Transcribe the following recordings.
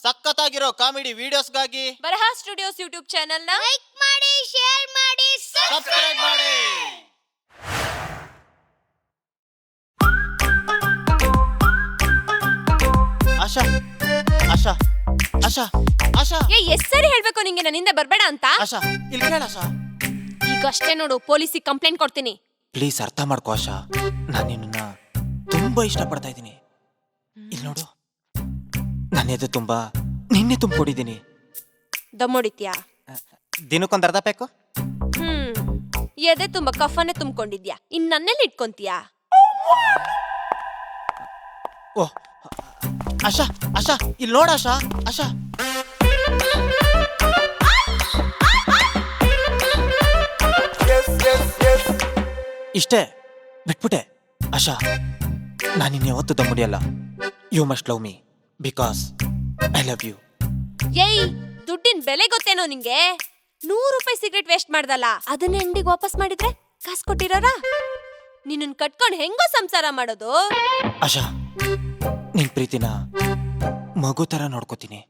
ಸಖತ್ತಾಗಿರೋ comedy ವಿಡಿಯೋಸ್ಗಾಗಿ ಬರಹ studios YouTube channel ನ like ಮಾಡಿ, ಶೇರ್ ಮಾಡಿ, ಸಬ್ಸ್ಕ್ರೈಬ್ ಮಾಡಿ. ಆಶಾ ಆಶಾ ಆಶಾ ಆಶಾ ಎಷ್ಟ್ ಸರಿ ಹೇಳ್ಬೇಕು ನಿಂಗೆ ನನ್ನಿಂದ ಬರ್ಬೇಡ ಅಂತ. ಆಶಾ ಇಲ್ಲಿ ಕೇಳ ಆಶಾ. ಈಗ ಅಷ್ಟೇ ನೋಡು, ಪೊಲೀಸಿಗೆ ಕಂಪ್ಲೇಂಟ್ ಕೊಡ್ತೀನಿ. ಪ್ಲೀಸ್ ಅರ್ಥ ಮಾಡ್ಕೋ ಆಶಾ, ನಾನು ನಿನ್ನ ತುಂಬಾ ಇಷ್ಟಪಡ್ತಾ ಇದ್ದೀನಿ. ಇಲ್ಲಿ ನೋಡು, ನನ್ನ ಎದೆ ತುಂಬಾ ನಿನ್ನೆ ತುಂಬಿಕೊಟ್ಟಿದ್ದೀನಿ. ದಮ್ಮೊಡಿತ್ಯಾ? ದಿನಕ್ಕೊಂದು ಅರ್ಧ ಬೇಕು. ಎದೆ ತುಂಬಾ ಕಫನೇ ತುಂಬಿಕೊಂಡಿದ್ಯಾ, ಇನ್ ನನ್ನೆಲ್ಲಿ ಇಟ್ಕೊಂತೀಯಾ? ಓ ಆಶಾ ಆಶಾ ಇಲ್ಲಿ ನೋಡ ಆಶಾ ಆಶಾ. ಇಷ್ಟೇ ಬಿಟ್ಬಿಟ್ಟೆ ಆಶಾ. ನಾನು ಯಾವತ್ತೂ ದಮ್ಮುಡಿಯಲ್ಲ. You must love me because I love you. ಏಯ್, ದುಡ್ಡಿನ ಬೆಲೆ ಗೊತ್ತೇನೋ ನಿಂಗೆ? 100 ರೂಪಾಯಿ ಸಿಗರೇಟ್ ವೇಸ್ಟ್ ಮಾಡ್ದಲ್ಲ, ಅದನ್ನ ಅಂಗಡಿಗೆ ವಾಪಸ್ ಮಾಡಿದ್ರೆ ಕಾಸು ಕೊಟ್ಟಿರಾರ? ನಿನ್ನನ್ ಕಟ್ಕೊಂಡು ಹೆಂಗೋ ಸಂಸಾರ ಮಾಡೋದು? ಆಶಾ, ನಿನ್ ಪ್ರೀತಿನ ಮಗು ತರ ನೋಡ್ಕೋತೀನಿ.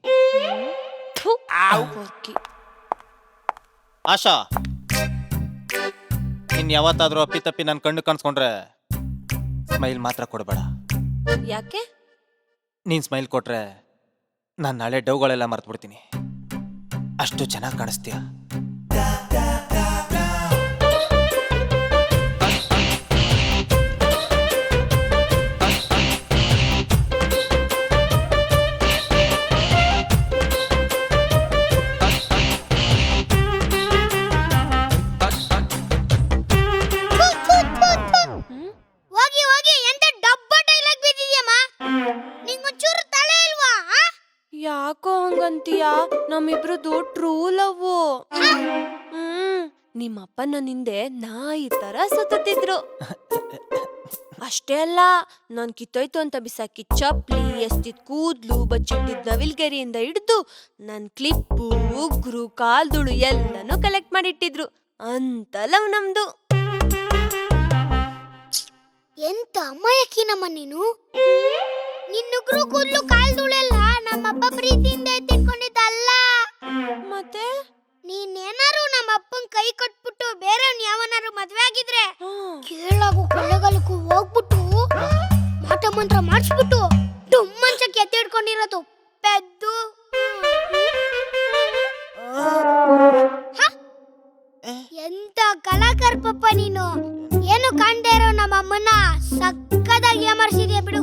ಥು, ಹೊರ್ಕಿ. ಆಶಾ, ಇನ್ ಯಾವತ್ತಾದ್ರೂ ಅಪ್ಪಿತಪ್ಪಿ ನನ್ನ ಕಣ್ಣು ಕಾಣಿಸ್ಕೊಂಡ್ರೆ ಸ್ಮೈಲ್ ಮಾತ್ರ ಕೊಡಬೇಡ. ಯಾಕೆ? ನೀನ್ ಸ್ಮೈಲ್ ಕೊಟ್ರೆ ನಾನು ನಾಳೆ ಡೌಗಳೆಲ್ಲ ಮರ್ತ್ಬಿಡ್ತೀನಿ. ಅಷ್ಟು ಚೆನ್ನಾಗಿ ಕಾಣಿಸ್ತೀಯ. ಹೋಗಿ ಹೋಗಿ, ಎಂತ ಡಬ್ಬ ಡೈಲಾಗ್ ಬಿದ್ದಿದ್ಯಮ್ಮ. ನಿಂಗೊಂಚೂರು ತಲೆ ಇಲ್ವಾ? ಯಾಕೋ ಹಂಗಂತೀಯ? ನಮ್ಮಿಬ್ರದ್ದು ಟ್ರೂ ಲವ್. ನಿಮ್ಮಪ್ಪ ನನ್ನ ಹಿಂದೆ ನಾಯಿ ತರ ಸುತ್ತಿದ್ರು. ಅಷ್ಟೇ ಅಲ್ಲ, ನಾನ್ ಕಿತ್ತೋಯ್ತು ಅಂತ ಬಿಸಾಕಿ ಚಪ್ಲಿ, ಎಷ್ಟಿದ್ ಕೂದ್ಲು, ಬಚ್ಚಿಟ್ಟಿದ್ ನವಿಲ್ಗೆರಿಯಿಂದ ಹಿಡ್ದು ನನ್ ಕ್ಲಿಪ್ಪು, ಉಗ್ರು, ಕಾಲ್ದುಳು ಎಲ್ಲನೂ ಕಲೆಕ್ಟ್ ಮಾಡಿಟ್ಟಿದ್ರು. ಅಂತ ಲವ್ ನಮ್ದು. ಎಂತ ಅಮ್ಮಯ್ಯಕಿನಮ್ಮ ನೀನು. ನಿನ್ನುಗ್ರು ಕೂದ್ಲು ಕಾಲ್ದುಳೆಲ್ಲ ನಮ್ಮಪ್ಪ ಪ್ರೀತಿಯಿಂದ ಎತ್ತಿಟ್ಕೊಂಡಿದ್ದಲ್ಲ. ಮತ್ತೆ ನೀನೇನಾರು ನಮ್ಮ ಅಪ್ಪನ್ ಕೈ ಕಟ್ಬಿಟ್ಟು ಬೇರೆಯವ್ನ ಯಾವನಾರು ಮದ್ವೆ ಆಗಿದ್ರೆ ಕೇಳಾಗು ಕೊಳ್ಳೆಗಾಲಕ್ಕೂ ಹೋಗ್ಬಿಟ್ಟು ಮಾಟ ಮಂತ್ರ ಮಾಡಿಸ್ಬಿಟ್ಟು ಡುಮ್ಮಂಚಕ್ಕೆ ಎತ್ತಿ ಹಿಡ್ಕೊಂಡಿರೋದು ಪೆದ್ದು. ಎಂತ ಕಲಾಕಾರ ಪಪ್ಪ ನೀನು. ಏನು ಕಾಣ್ದೇ ಇರೋ ನಮ್ಮ ಅಮ್ಮನ ಸಕ್ಕದಾಗಿ ಏಮರ್ಸಿದ್ಯಾ ಬಿಡು.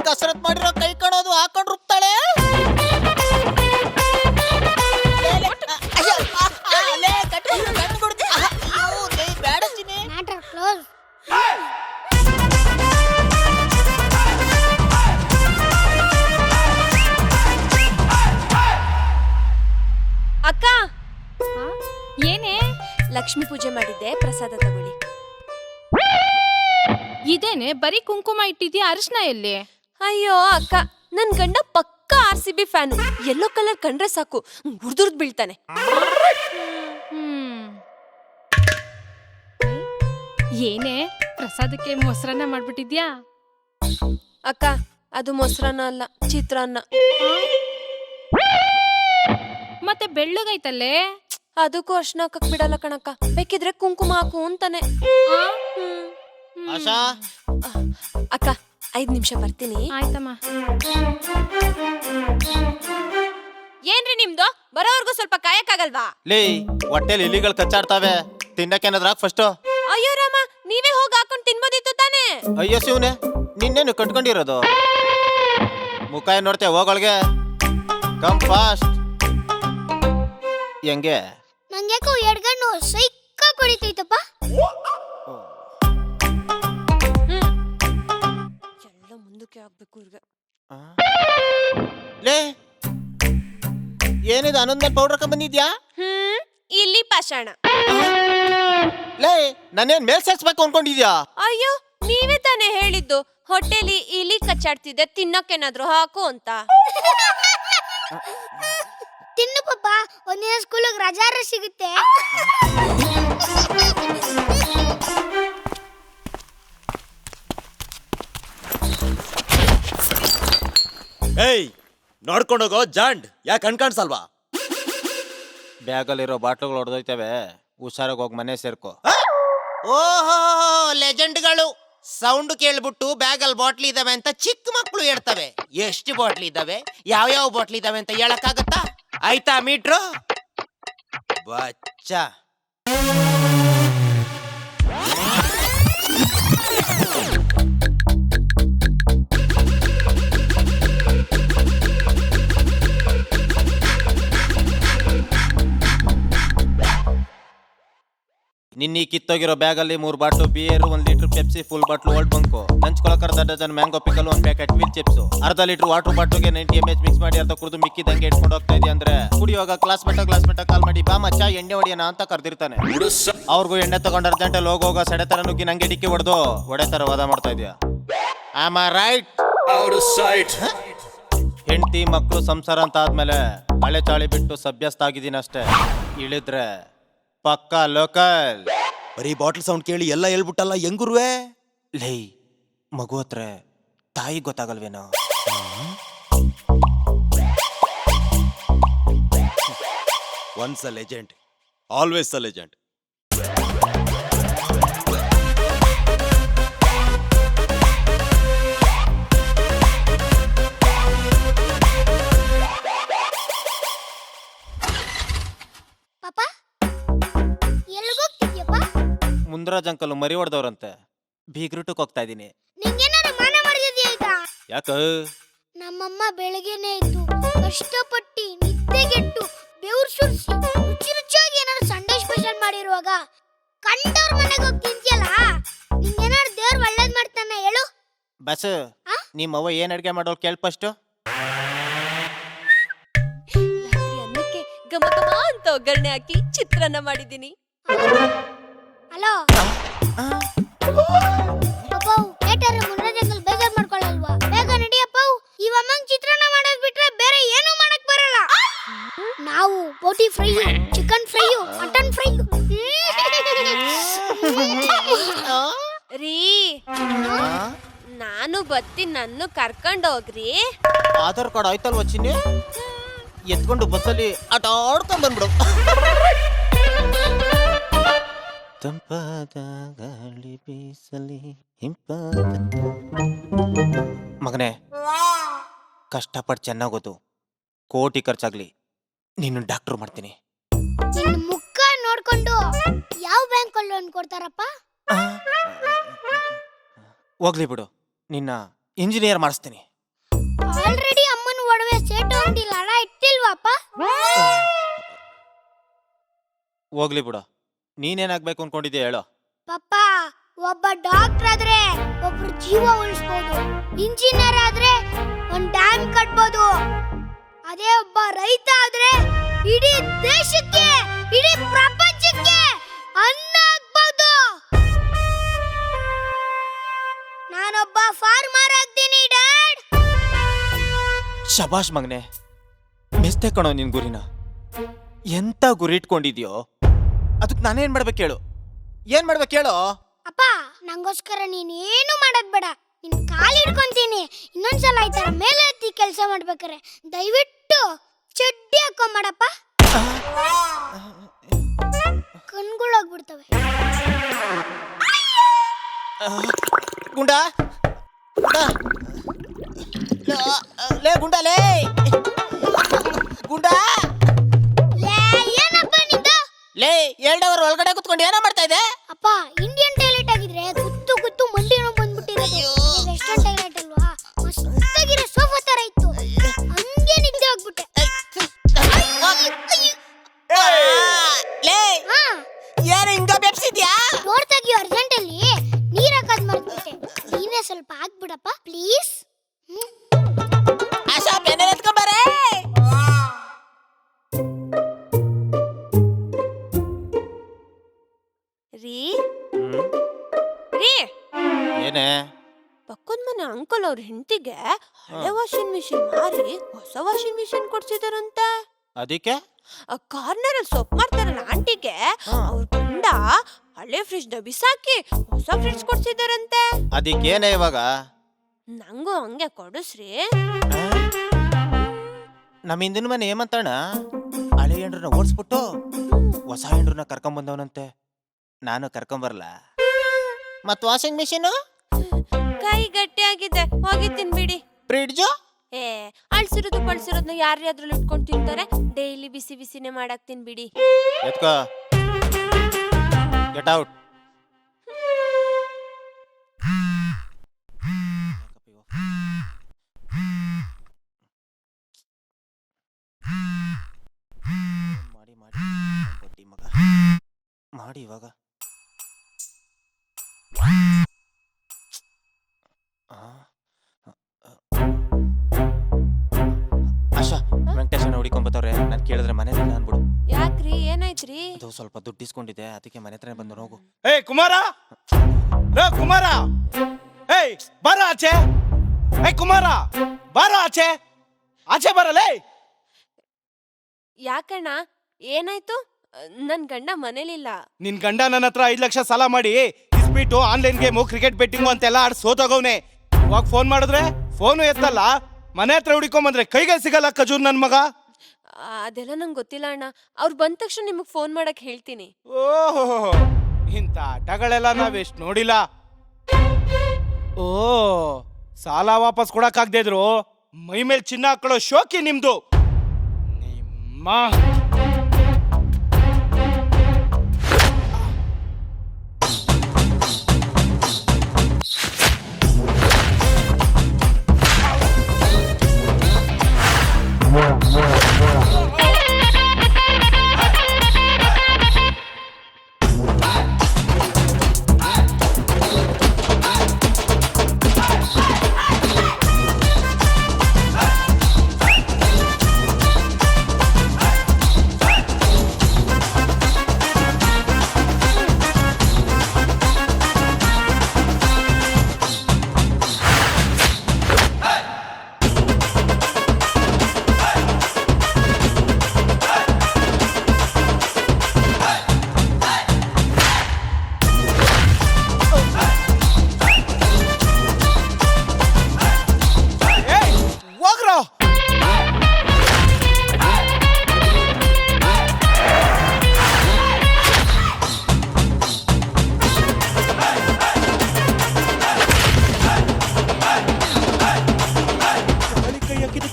ಕಸರತ್ ಮಾಡಿರೋ ಕೈ ಕಾಣೋದು ಹಾಕೊಂಡು ರುಬ್ತಾಳೆ. Matter close. ಅಕ್ಕ, ಏನೇ? ಲಕ್ಷ್ಮಿ ಪೂಜೆ ಮಾಡಿದ್ದೆ, ಪ್ರಸಾದ ತಗೊಳ್ಳಿ. ಇದೇನೆ ಬರೀ ಕುಂಕುಮ ಇಟ್ಟಿದ್ಯಾ, ಅರಿಶಿನ ಎಲ್ಲಿ? ಅಯ್ಯೋ ಅಕ್ಕ, ನನ್ ಗಂಡ ಪಕ್ಕಾ RCB ಫ್ಯಾನು. ಯೆಲ್ಲೋ ಕಲರ್ ಕಂಡ್ರೆ ಸಾಕು ಹುರ್ದುರ್ದ್ ಬೀಳ್ತಾನೆ. ಏನೇ ಪ್ರಸಾದಕ್ಕೆ ಮೊಸರನ್ನ ಮಾಡ್ಬಿಟ್ಟಿದ್ಯಾ? ಅಕ್ಕ, ಅದು ಮೊಸರನ್ನ ಅಲ್ಲ, ಚಿತ್ರಾನ್ನ. ಮತ್ತೆ ಬೆಳ್ಳಗೈತಲ್ಲೇ? ಅದಕ್ಕೂ ಅರ್ಶನ ಹಾಕಕ್ ಬಿಡಲ್ಲ ಕಣಕ್ಕ. ಬೇಕಿದ್ರೆ ಕುಂಕುಮ ಹಾಕು ಅಂತಾನೆ. ಆಶಾ, ಅಕ್ಕ 5 ನಿಮಿಷ ಬರ್ತೀನಿ. ಆಯ್ತಮ್ಮ. ಏನ್ರಿ ನಿಮ್ದು? ಬರೋವರ್ಗು ಸ್ವಲ್ಪ ಕಾಯಕ್ಕಾಗಲ್ವಾ? ಲೇ, ಹೊಟ್ಟೆಲಿ ಇಲಿಗಳು ಕಚ್ಚಾಡ್ತಾವೆ, ತಿನ್ನಕ್ಕೇನಾದ್ರೂ ಹಾಕ್ ಫಸ್ಟ್. ಅಯ್ಯೋ ರಾಮ, ನೀವೇ ಹೋಗಿ ಹಾಕೊಂಡ್ ತಿನ್ಬೋದಿತ್ತು ತಾನೇ. ಅಯ್ಯೋ ಶಿವನೆ, ನಿನ್ನೇನು ಕಟ್ಕೊಂಡಿರೋದು? ಮುಖ ಏನ್ ನೋಡ್ತೇ, ಹೋಗೊಳಗೆ. Come fast. ಹೆಂಗೆ? ನಂಗ್ಯಾಕೋ ಎಡ್ಗಣ್ಣು ಸೈಕ್ಕ ಕುಡಿತೈತಪ್ಪ. ಎಲ್ಲ ಮುಂದಕ್ಕೆ ಆಗ್ಬೇಕು ಇವ್ರಿಗೆ. ಲೇ, ಏನಿದು ಅನಂದನ್ ಪೌಡರ್ ಬಂದಿದ್ಯಾ? ಇಲ್ಲಿ ಪಾಷಾಣ. ಲೇ, ನಾನೇನ್ ಮೇಲ್ ಸೇರ್ಸ್ಬೇಕು ಅನ್ಕೊಂಡಿದ್ಯಾ? ಅಯ್ಯೋ, ನೀವೇ ತಾನೇ ಹೇಳಿದ್ದು ಹೊಟ್ಟೆಲಿ ಇಲಿ ಕಚ್ಚಾಡ್ತಿದ್ದೆ, ತಿನ್ನಕ್ಕೇನಾದ್ರೂ ಹಾಕು ಅಂತ. ತಿನ್ನು ಪಪ್ಪ, ಒಂದಿನ ಸ್ಕೂಲಿಗೆ ರಜಾರ ಸಿಗುತ್ತೆ. ನೋಡ್ಕೊಂಡೋಗೋ ಜಾಂಡ್ ಯಾಕೆ ಕಣ್ಕಾಣ್ಸಲ್ವಾ? ಬ್ಯಾಗಲ್ಲಿರೋ ಬಾಟ್ಲುಗಳು ಹೊಡೆದೋಯ್ತವೆ, ಹುಷಾರಾಗಿ ಹೋಗಿ ಮನೆ ಸೇರ್ಕೋ. ಓಹೋ ಲೆಜೆಂಡ್ಗಳು ಸೌಂಡ್ ಕೇಳ್ಬಿಟ್ಟು ಬ್ಯಾಗಲ್ಲಿ ಬಾಟ್ಲಿ ಇದಾವೆ ಅಂತ ಚಿಕ್ಕ ಮಕ್ಕಳು ಹೇಳ್ತವೆ. ಎಷ್ಟು ಬಾಟ್ಲಿ ಇದಾವೆ, ಯಾವ ಬಾಟ್ಲಿ ಇದಾವೆ ಅಂತ ಹೇಳಕ್ಕಾಗತ್ತಾ? ಆಯ್ತಾ ಮೀಟ್ರು ಬಚ್ಚ. ನಿನ್ನೆ ಕಿತ್ತೋಗಿರೋ ಬ್ಯಾಗಲ್ಲಿ 3 bottle beer, 1 litre Pepsi, full bottle old ಬಂಕು, ನಂಚ್ಕೊಳಕ್ ಅರ್ಧ dozen mango pickle, 1 packet wheel chips, ಅರ್ಧ ಲೀಟರ್ ವಾಟರ್ ಬಾಟ್ಲಿಗೆ 90 ml ಮಿಕ್ಸ್ ಮಾಡಿ ಅರ್ಧ ಕುಡಿದು ಮಿಕ್ಕಿದಂಗೆ ಇಟ್ಕೊಂಡು ಹೋಗ್ತಾ ಇದೆಯಾ ಅಂದ್ರೆ ಕುಡಿಯುವಾಗ ಕ್ಲಾಸ್ ಮೇಟ ಕಾಲ್ ಮಾಡಿ ಬಾ ಮಚ್ಚ ಎಣ್ಣೆ ಹೊಡಿಯೋಣ ಅಂತ ಕರೆದಿರ್ತಾನೆ. ಅವ್ರಿಗೂ ಎಣ್ಣೆ ತಗೊಂಡು ಅರ್ಜೆಂಟಲ್ಲಿ ಹೋಗೋಗ ಸಡೆ ತರ ನುಗ್ಗಿ ನಂಗೆ ಡಿಕ್ಕಿ ಹೊಡೆದು ಒಡೆ ತರ ವಾದ ಮಾಡ್ತಾ ಇದೆಯಾ? Am I right? ಹೆಂಡತಿ ಮಕ್ಕಳು ಸಂಸಾರ ಅಂತ ಆದ್ಮೇಲೆ ಹಳೆ ಚಾಳಿ ಬಿಟ್ಟು ಸಭ್ಯಸ್ತ ಆಗಿದ್ದೀನಿ ಅಷ್ಟೇ. ಇಳಿದ್ರೆ ಪಕ್ಕಾ ಲೋಕಲ್. ಬರೀ ಬಾಟ್ಲ್ ಸೌಂಡ್ ಕೇಳಿ ಎಲ್ಲ ಹೇಳ್ಬಿಟ್ಟಲ್ಲ ಹೆಂಗುರ್ವೆ. ಲೈ ಮಗು ಹತ್ರ ತಾಯಿ ಗೊತ್ತಾಗಲ್ವೇನೋ? Once a legend always a legend. ಪಾಪ ಎಲ್ಲಿಗೋಗ್ತಿದ್ಯಪ್ಪ? ಮುಂದ್ರಾಜ್ ಅಂಕಲ್ ಮರಿ ಹೊಡೆದವ್ರಂತೆ, ಬೀಗ್ರೂಟಕ್ಕೆ ಹೋಗ್ತಾ ಇದ್ದೀನಿ. ನಿಂಗೇನಾರ ಮಾನ ಮಾಡಿದ್ಯಾ ಈಗ? ಯಾಕ? ನಮ್ಮಮ್ಮ ಬೆಳಗ್ಗೆನೆ ಇದ್ದು ಕಷ್ಟಪಟ್ಟು ನಿದ್ದೆಗೆಟ್ಟು ಬೆವ್ರು ಸುರಿಸಿ ರುಚಿ ರುಚಿಯಾಗಿ ಏನಾದ್ರು ಸಂಡೇ ಸ್ಪೆಷಲ್ ಮಾಡಿರುವಾಗ ಕಂಡವ್ರ ಮನೆಗೆ ಹೋಗಿ ತಿಂತಿಯಲ್ಲ, ನಿಂಗೇನಾರು ದೇವ್ರು ಒಳ್ಳೇದ್ ಮಾಡ್ತಾನೆ ಹೇಳು? ಬಸ್ ನಿಮ್ಮವ್ವ ಏನ್ ಅಡ್ಗೆ ಮಾಡೋಳು ಕೇಳ್ ಫಸ್ಟ್. ರಾತ್ರಿ ಅನ್ನಕ್ಕೆ ಘಮ ಘಮ ಅಂತ ಒಗ್ಗರಣೆ ಹಾಕಿ ಚಿತ್ರಾನ್ನ ಮಾಡಿದ್ದೀನಿ. ಹಲೋ ಅಪ್ಪು, ಏಟಾರ ಮುನ್ರಾಜಂಗಲ್ ಬೇಜಾರ್ ಮಾಡ್ಕೊಳ್ಳಲ್ವಾ? ಬೇಗ ನಡಿಯಪ್ಪ, ಇವಮ್ಮಂಗ್ ಚಿತ್ರಾನ್ನ ಮಾಡೋದ್ ಬಿಟ್ರೆ ಬೇರೆ ಏನು ಮಾಡಕ್ ಬರಲ್ಲ. ನಾವು boti fry, chicken fry, mutton fry. ರೀ ನಾನು ಬತ್ತಿ ನನ್ನ ಕರ್ಕೊಂಡೋಗ್ರಿ. ಆಧಾರ್ ಕಾರ್ಡ್ ಆಯ್ತಲ್ವ ಚಿನ್ನಿ? ಎತ್ಕೊಂಡು ಬಸ್ಸಲ್ಲಿ ಆಟ ಆಡ್ಕೊಂಡ್ ಬಂದ್ಬಿಡು. ತಂಪಾದ ಗಾಳಿ ಬೀಸಲಿ ಹಿಂಪಾದ. ಮಗನೇ, ಕಷ್ಟಪಟ್ಟು ಚೆನ್ನಾಗೋದು, ಕೋಟಿ ಖರ್ಚಾಗ್ಲಿ, ನೀನು ಡಾಕ್ಟರ್ ಮಾಡ್ತೀನಿ. ನಿನ್ನ ಮುಖ ನೋಡ್ಕೊಂಡು ಯಾವ ಬ್ಯಾಂಕ್ ಅಲ್ಲಿ ಲೋನ್ ಕೊಡ್ತಾರಪ್ಪ? ಹೋಗ್ಲಿ ಬಿಡು, ನಿನ್ನ ಇಂಜಿನಿಯರ್ ಮಾಡಿಸ್ತೀನಿ. ಆಲ್ರೆಡಿ ಅಮ್ಮನ ಒಡವೆ ಸೇಟು ಅಂಗಡಿಲಿ ಹಣ ಇಟ್ಟಿಲ್ವಾಪ? ಹೋಗ್ಲಿ ಬಿಡು, ನೀನೇನಾಗ್ಬೇಕು ಅನ್ಕೊಂಡಿದ್ಯಾ ಹೇಳೋ? ಪಪ್ಪ, ಒಬ್ಬ ಡಾಕ್ಟರ್ ಆದ್ರೆ ಒಬ್ರು ಜೀವ ಉಳಿಸ್ಬೋದು, ಇಂಜಿನಿಯರ್ ಆದ್ರೆ ಒಂದ್ ಡ್ಯಾಮ್ ಕಟ್ಬೋದು, ಅದೇ ಒಬ್ಬ ರೈತ ಆದ್ರೆ ಇಡೀ ದೇಶಕ್ಕೆ, ಇಡೀ ಪ್ರಪಂಚಕ್ಕೆ ಅನ್ನ ಹಾಕ್ಬೋದು. ನಾನೊಬ್ಬ ಫಾರ್ಮರ್ ಆಗ್ತೀನಿ ಡ್ಯಾಡ್. ಶಬಾಷ್ ಮಗನೆ, ಮೆಸ್ತೆ ಕಣೋ ನಿನ್ ಗುರಿನ. ಎಂತ ಗುರಿ ಇಟ್ಕೊಂಡಿದ್ಯೋ, ಅದಕ್ಕೆ ನಾನೇನ್ ಮಾಡ್ಬೇಕು ಹೇಳು? ಏನ್ ಮಾಡ್ಬೇಕು ಹೇಳು? ಅಪ್ಪ, ನಂಗೋಸ್ಕರ ನೀನ್ ಏನು ಮಾಡೋದ್ ಬೇಡ, ನಿನ್ ಕಾಲ್ ಹಿಡ್ಕೊಂತೀನಿ. ಇನ್ನೊಂದ್ಸಲ ಈ ತರ ಮೇಲೆ ಹತ್ತಿ ಕೆಲಸ ಮಾಡ್ಬೇಕಾರೆ ದಯವಿಟ್ಟು ಚಡ್ಡಿ ಹಾಕೊಂಬಿಡಪ್ಪ, ಕಣ್ಗಳೋಗ್ಬಿಡ್ತವೆ. ಗುಂಡ ಲೇ ಗುಂಡ ಲೇ ಗುಂಡ ಏನಪ್ಪ ನಿಂದು? ಲೇ 2 ಅವರ್ ಒಳಗಡೆ ಕುತ್ಕೊಂಡು ಏನೋ ಮಾಡ್ತಾ ಇದೆ? ಅಪ್ಪ, ಇಂಡಿಯನ್ ಟಾಯ್ಲೆಟ್ ಆಗಿದ್ರೆ ಗುತ್ತು ಗುತ್ತು ಮಂಡಿ ನೋವು ಬಂದ್ಬಿಟ್ಟಿರೋದು. ವೆಸ್ಟರ್ನ್ ಟಾಯ್ಲೆಟ್ ಅಲ್ವಾ, ಮಸ್ತಾಗಿರೋ ಸೋಫಾ ತರ ಇತ್ತು, ಹಂಗೆ ನಿದ್ದೆ ಹೋಗ್ಬಿಟ್ಟೆ. ಲೇ ಹಾ, ಯಾರು ಹಿಂಗ ಬೆಪ್ಸಿದ್ಯಾ? ಡೋರ್ ತೆಗಿಯೋ ಅರ್ಜೆಂಟ್ ಅಲ್ಲಿ ನೀರ್ ಹಾಕೋದ್ ಮರ್ತ್ಬಿಟ್ಟೆ. ನೀನೇ ಸ್ವಲ್ಪ ಹಾಕ್ಬಿಡಪ್ಪ ಪ್ಲೀಸ್. ಆಶಾ ಬೆನ್ನೆ ಎತ್ಕೊಂಬರೇ. ರೀ ರೀ ಏನೇ? ಪಕ್ಕದ ಮನೆ ಅಂಕಲ್ ಅವ್ರ ಹೆಂಡತಿಗೆ ಹಳೆ ವಾಷಿಂಗ್ ಮಿಷಿನ್ ಮಾರಿ ಹೊಸ ವಾಷಿಂಗ್ ಮಿಷಿನ್ ಕೊಡ್ಸಿದಾರಂತೆ. ಅದಕ್ಕೆ ಕಾರ್ನರ್ ಅಲ್ಲಿ ಸೊಪ್ಪು ಮಾಡ್ತಾರಲ್ಲ ಆಂಟಿಗೆ, ಅವ್ರ ಗಂಡ ಹಳೆ ಫ್ರಿಜ್ ನ ಬಿಸಾಕಿ ಹೊಸ ಫ್ರಿಜ್ ಕೊಡ್ಸಿದಾರಂತೆ. ಅದಕ್ಕೇನೆ ಇವಾಗ? ನಂಗೂ ಹಂಗೆ ಕೊಡಿಸ್ರಿ. ನಮ್ಮ ಹಿಂದಿನ ಮನೆ ಏಮಂತಣ್ಣ ಹಳೆ ಹೆಂಡ್ರನ್ನ ಓಡಿಸ್ಬಿಟ್ಟು ಹೊಸ ಹೆಂಡ್ರನ್ನ ಕರ್ಕೊಂಬಂದವನಂತೆ. ನಾನು ಕರ್ಕೊಂಬರಲ್ಲ. ಮತ್ ವಾಷಿಂಗ್ ಮಿಷಿನ್ ಕೈ ಗಟ್ಟಿ ಆಗಿದೆ, ಹೋಗಿ ತಿನ್ಬಿಡಿ. ಫ್ರಿಡ್ಜು ಏ ಅಳ್ಸಿರೋದು ಪಳ್ಸಿರೋದ್ನ ಯಾರ್ಯಾದ್ರಲ್ಲಿ ಇಟ್ಕೊಂಡು ತಿಂತಾರೆ? ಡೈಲಿ ಬಿಸಿ ಬಿಸಿನೇ ಮಾಡಕ್ ತಿನ್ಬಿಡಿ. ಎತ್ಕೋ, ಗೆಟ್ ಔಟ್. ಮಾಡಿ ಮಾಡಿ ಬಡ್ಡಿ ಮಗ ಮಾಡಿ ಇವಾಗ. ಆಶಾ, ವೆಂಕಟೇಶನ ಹುಡಿಕೊಂಬತ್ತವ್ರೆ. ನಾನು ಕೇಳಿದ್ರೆ ಮನೇಲಿಲ್ಲ ಅನ್ಬಿಡು. ಯಾಕ್ರಿ, ಏನಾಯ್ತ್ರಿ? ಅದು ಸ್ವಲ್ಪ ದುಡ್ಡು ಇಸ್ಕೊಂಡಿದ್ದೆ, ಅದಕ್ಕೆ ಮನೆ ಹತ್ರ ಬಂದು ಹೋಗು. ಏಯ್ ಕುಮಾರ, ಲೋ ಕುಮಾರ, ಏಯ್ ಬಾರ ಆಚೆ. ಏಯ್ ಕುಮಾರ, ಬಾರ ಆಚೆ, ಆಚೆ ಬರಲೇ. ಯಾಕಣ್ಣ, ಏನಾಯ್ತು? ನನ್ ಗಂಡ ಮನೇಲಿಲ್ಲ. ನಿನ್ ಗಂಡ ನನ್ನ ಹತ್ರ 5 ಲಕ್ಷ ಸಾಲ ಮಾಡಿ ಇಸ್ಬಿಟ್ಟು ಆನ್ಲೈನ್ ಗೇಮು, ಕ್ರಿಕೆಟ್ ಬೆಟ್ಟಿಂಗು ಅಂತೆಲ್ಲ ಆಡ್ ಸೋತೋಗವ್ನೆ. ಇವಾಗ ಫೋನ್ ಮಾಡಿದ್ರೆ ಫೋನು ಎತ್ತಲ್ಲ, ಮನೆ ಹತ್ರ ಹುಡಿಕೊಂಬಂದ್ರೆ ಕೈಗೆ ಸಿಗಲ್ಲ ಖಜೂರ್ ನನ್ ಮಗ. ಅದೆಲ್ಲ ನಂಗೆ ಗೊತ್ತಿಲ್ಲ ಅಣ್ಣ. ಅವ್ರು ಬಂದ ತಕ್ಷಣ ನಿಮಗ್ ಫೋನ್ ಮಾಡಕ್ ಹೇಳ್ತೀನಿ. ಓಹೋ, ಇಂಥ ಆಟಗಳೆಲ್ಲ ನಾವೆಷ್ಟು ನೋಡಿಲ್ಲ. ಓ, ಸಾಲ ವಾಪಸ್ ಕೊಡಕ್ಕಾಗ್ದೇ ಇದ್ರು ಮೈ ಮೇಲೆ ಚಿನ್ನ ಹಾಕೊಳ್ಳೋ ಶೋಕಿ ನಿಮ್ದು. ನಿಮ್ಮ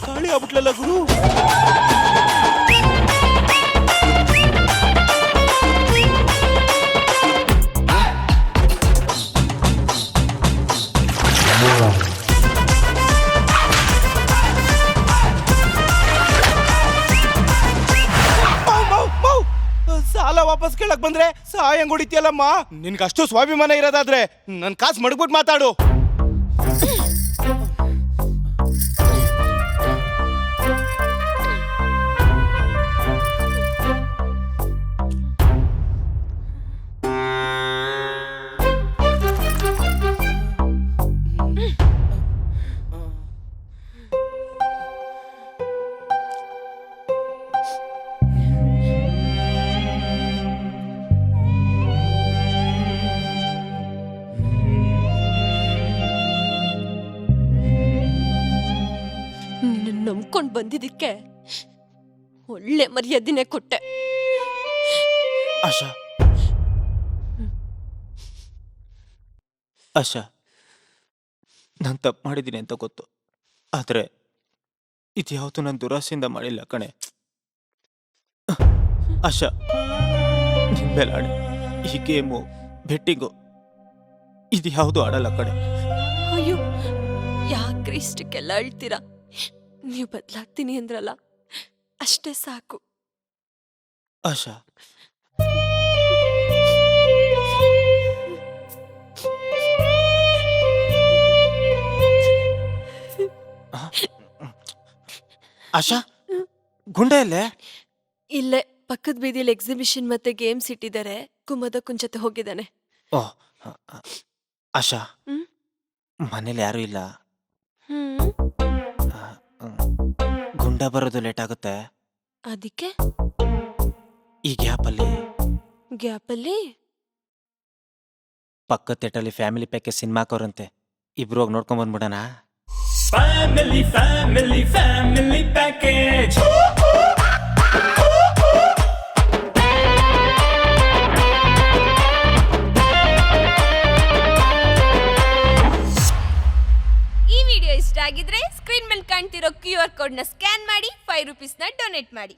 ಕಾಳಿ ಆಗ್ಬಿಟ್ಲಲ್ಲ ಗುರು. ಸಾಲ ವಾಪಸ್ ಕೇಳಕ್ ಬಂದ್ರೆ ಸಹಾಯ ಹೊಡಿತೀಯಲ್ಲಮ್ಮ. ನಿನ್ಗಷ್ಟು ಸ್ವಾಭಿಮಾನ ಇರೋದಾದ್ರೆ ನನ್ ಕಾಸು ಮಡಗ್ಬಿಟ್ಟು ಮಾತಾಡು. ನಂಬ್ಕೊಂಡ್ ಬಂದಿದ್ದಕ್ಕೆ ಒಳ್ಳೆ ಮರ್ಯಾದಿನೇ ಕೊಟ್ಟೆ. ಆಶಾ, ಆಶಾ, ನಾನು ತಪ್ಪು ಮಾಡಿದ್ದೀನಿ ಅಂತ ಗೊತ್ತು. ಆದರೆ ಇದ್ಯಾವತ್ತೂ ನಾನು ದುರಾಸೆಯಿಂದ ಮಾಡಿಲ್ಲ ಕಣೆ. ಆಶಾ, ನಿನ್ ಮೇಲೆ ಆಡಿ ಈ ಗೇಮು, ಬೆಟ್ಟಿಂಗು ಇದು ಯಾವುದು ಆಡಲ್ಲ ಕಣೆ. ಅಯ್ಯೋ, ಯಾಕ್ರಿ ಇಷ್ಟಕ್ಕೆಲ್ಲ ಅಳ್ತೀರಾ? ನೀವು ಬದಲಾಗ್ತೀನಿ ಅಂದ್ರಲ್ಲ, ಅಷ್ಟೇ ಸಾಕು. ಆಶಾ, ಆಶಾ, ಗುಂಡೆ ಅಲ್ಲೇ? ಇಲ್ಲೇ ಪಕ್ಕದ ಬೀದಿಯಲ್ಲಿ ಎಕ್ಸಿಬಿಷನ್ ಮತ್ತೆ ಗೇಮ್ಸ್ ಇಟ್ಟಿದ್ದಾರೆ. ಕುಮದಕ್ಕನ್ ಜೊತೆ ಹೋಗಿದ್ದಾನೆ. ಓ, ಆಶಾ, ಹ್ಮ್? ಮನೇಲಿ ಯಾರು ಇಲ್ಲ. ಹ್ಮ್, ಗುಂಡ ಬರೋದು ಲೇಟ್ ಆಗುತ್ತೆ. ಅದಕ್ಕೆ ಈ ಗ್ಯಾಪಲ್ಲಿ ಪಕ್ಕದ ಥಿಯೇಟರಲ್ಲಿ ಫ್ಯಾಮಿಲಿ ಪ್ಯಾಕೇಜ್ ಸಿನಿಮಾಕೋರಂತೆ. ಇಬ್ರು ಹೋಗಿ ನೋಡ್ಕೊಂಡ್ ಬಂದ್ಬಿಡೋಣ. Family, family, family package. ಈ ವಿಡಿಯೋ ಇಷ್ಟ ಆಗಿದ್ರೆ ಸ್ಕ್ರೀನ್ ಮೇಲೆ ಕಾಣ್ತಿರೋ QR ಕೋಡ್ನ ಸ್ಕ್ಯಾನ್ ಮಾಡಿ ₹5 ಡೊನೇಟ್ ಮಾಡಿ.